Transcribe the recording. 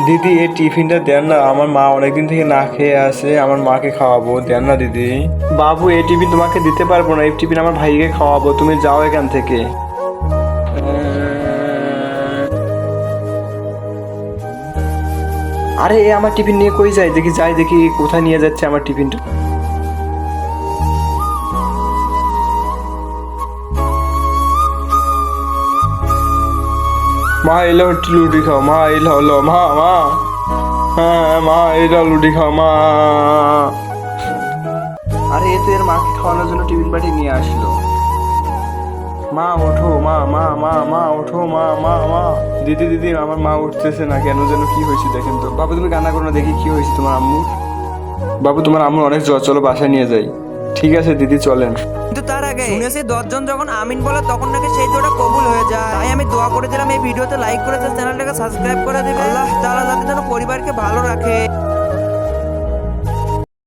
দিদি এই টিফিনটা দেন না, আমার মা অনেকদিন থেকে না খেয়ে আছে, আমার মাকে খাওয়াবো, দেন না দিদি। বাবু এই টিফিন তোমাকে দিতে পারবো না, এই টিফিন আমার ভাইকে খাওয়াবো, তুমি যাও এখান থেকে। আরে এ আমার টিফিন নিয়ে কই যায়, দেখি যাই দেখি কোথায় নিয়ে যাচ্ছে আমার টিফিনটা। মা এলো লুটি খাও, মা এলো হলো মা মা। হ্যাঁ মা এলো লুটি খাও মা। আরে এ তো এর মাকে খাওয়ানোর জন্য টিফিন বাটি নিয়ে আসলো। মা ওঠো, মা মা মা মা ওঠো, মা মা মা। দিদি দিদি আমার মা উঠতেছে না কেন, যেন কি হয়েছে দেখেন তো। বাবু তুমি কান্না করো না, দেখি কি হয়েছে তোমার আম্মুর। বাবু তোমার আম্মুর অনেক জ্বর, চলো বাসায় নিয়ে যাই। ঠিক আছে দিদি চলেন। কিন্তু তার আগে শুনেছি 10 জন যখন আমিন বলে তখন নাকি সেই দোয়াটা কবুল হয়ে যায়। তাই আমি দোয়া করে দিলাম এই ভিডিওতে লাইক করে চ্যানেলটাকে সাবস্ক্রাইব করে দিবে। আল্লাহ তাআলা যাতে যেন পরিবারকে ভালো রাখে।